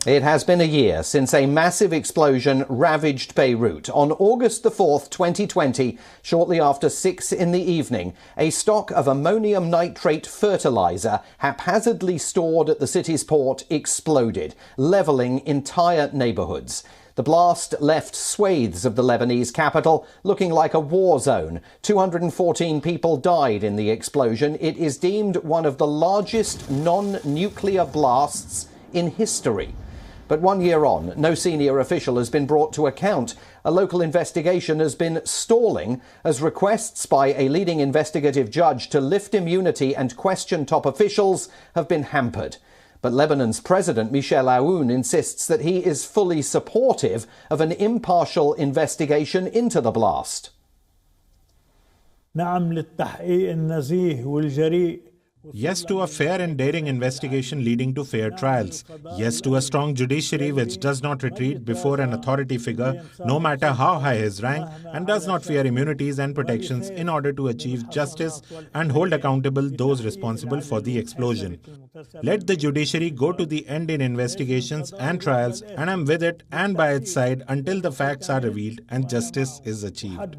It has been a year since a massive explosion ravaged Beirut. On August the 4th, 2020, shortly after 6 in the evening, a stock of ammonium nitrate fertilizer haphazardly stored at the city's port exploded, levelling entire neighbourhoods. The blast left swathes of the Lebanese capital looking like a war zone. 214 people died in the explosion. It is deemed one of the largest non-nuclear blasts in history. But 1 year on, no senior official has been brought to account. A local investigation has been stalling as requests by a leading investigative judge to lift immunity and question top officials have been hampered. But Lebanon's President Michel Aoun insists that he is fully supportive of an impartial investigation into the blast. نعم للتحقيق النزيه والجريء. Yes to a fair and daring investigation leading to fair trials. Yes to a strong judiciary which does not retreat before an authority figure, no matter how high his rank, and does not fear immunities and protections in order to achieve justice and hold accountable those responsible for the explosion. Let the judiciary go to the end in investigations and trials, and I'm with it and by its side until the facts are revealed and justice is achieved.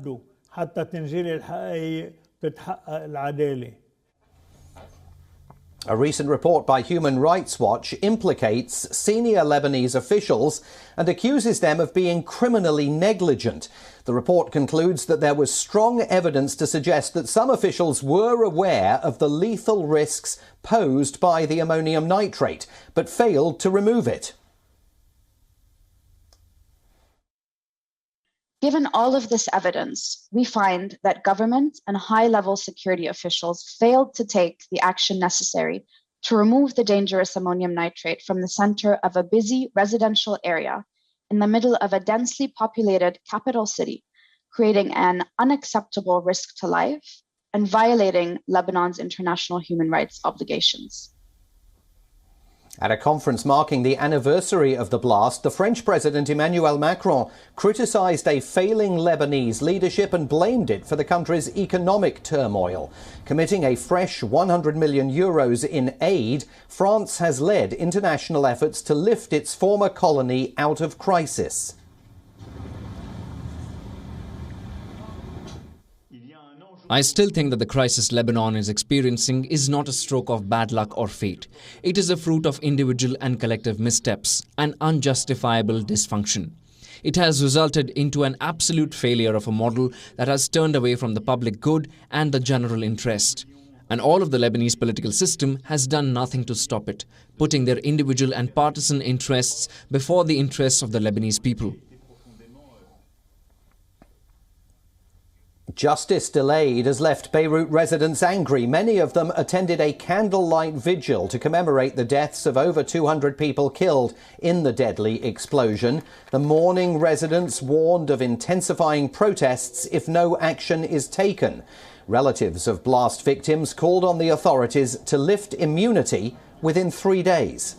A recent report by Human Rights Watch implicates senior Lebanese officials and accuses them of being criminally negligent. The report concludes that there was strong evidence to suggest that some officials were aware of the lethal risks posed by the ammonium nitrate, but failed to remove it. Given all of this evidence, we find that government and high-level security officials failed to take the action necessary to remove the dangerous ammonium nitrate from the center of a busy residential area in the middle of a densely populated capital city, creating an unacceptable risk to life and violating Lebanon's international human rights obligations. At a conference marking the anniversary of the blast, the French President Emmanuel Macron criticised a failing Lebanese leadership and blamed it for the country's economic turmoil. Committing a fresh €100 million in aid, France has led international efforts to lift its former colony out of crisis. I still think that the crisis Lebanon is experiencing is not a stroke of bad luck or fate. It is a fruit of individual and collective missteps and unjustifiable dysfunction. It has resulted into an absolute failure of a model that has turned away from the public good and the general interest. And all of the Lebanese political system has done nothing to stop it, putting their individual and partisan interests before the interests of the Lebanese people. Justice delayed has left Beirut residents angry. Many of them attended a candlelight vigil to commemorate the deaths of over 200 people killed in the deadly explosion. The mourning residents warned of intensifying protests if no action is taken. Relatives of blast victims called on the authorities to lift immunity within 3 days.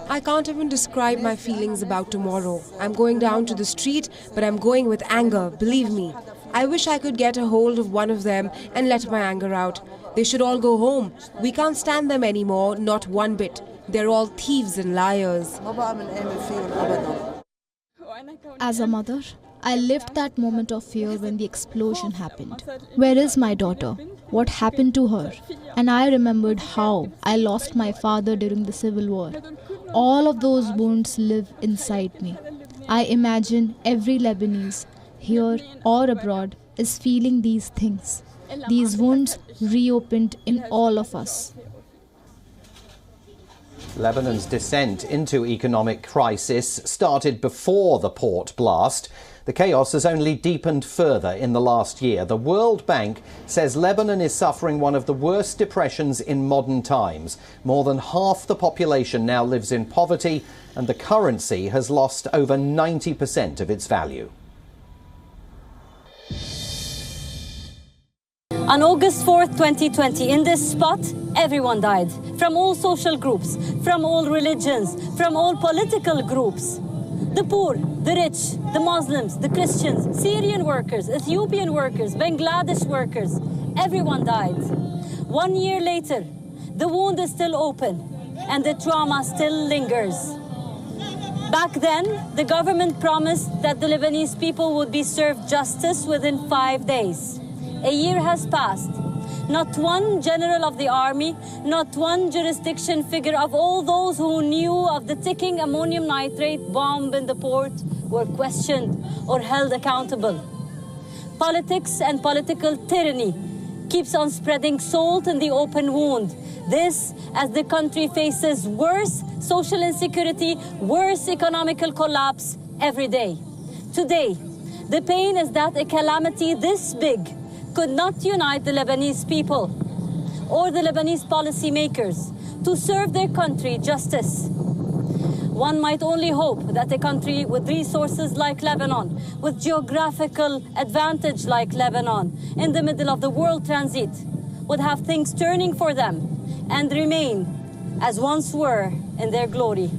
I can't even describe my feelings about tomorrow. I'm going down to the street, but I'm going with anger, believe me. I wish I could get a hold of one of them and let my anger out. They should all go home. We can't stand them anymore, not one bit. They're all thieves and liars. As a mother, I lived that moment of fear when the explosion happened. Where is my daughter? What happened to her? And I remembered how I lost my father during the Civil War. All of those wounds live inside me. I imagine every Lebanese, here or abroad, is feeling these things. These wounds reopened in all of us. Lebanon's descent into economic crisis started before the port blast. The chaos has only deepened further in the last year. The World Bank says Lebanon is suffering one of the worst depressions in modern times. More than half the population now lives in poverty, and the currency has lost over 90% of its value. On August 4th, 2020, in this spot, everyone died. From all social groups, from all religions, from all political groups. The poor, the rich, the Muslims, the Christians, Syrian workers, Ethiopian workers, Bangladesh workers, everyone died. 1 year later, the wound is still open and the trauma still lingers. Back then, the government promised that the Lebanese people would be served justice within 5 days. A year has passed. Not one general of the army, not one jurisdiction figure of all those who knew of the ticking ammonium nitrate bomb in the port were questioned or held accountable. Politics and political tyranny keeps on spreading salt in the open wound. This as the country faces worse social insecurity, worse economical collapse every day. Today, the pain is that a calamity this big could not unite the Lebanese people or the Lebanese policymakers to serve their country justice. One might only hope that a country with resources like Lebanon, with geographical advantage like Lebanon, in the middle of the world transit, would have things turning for them and remain as once were in their glory.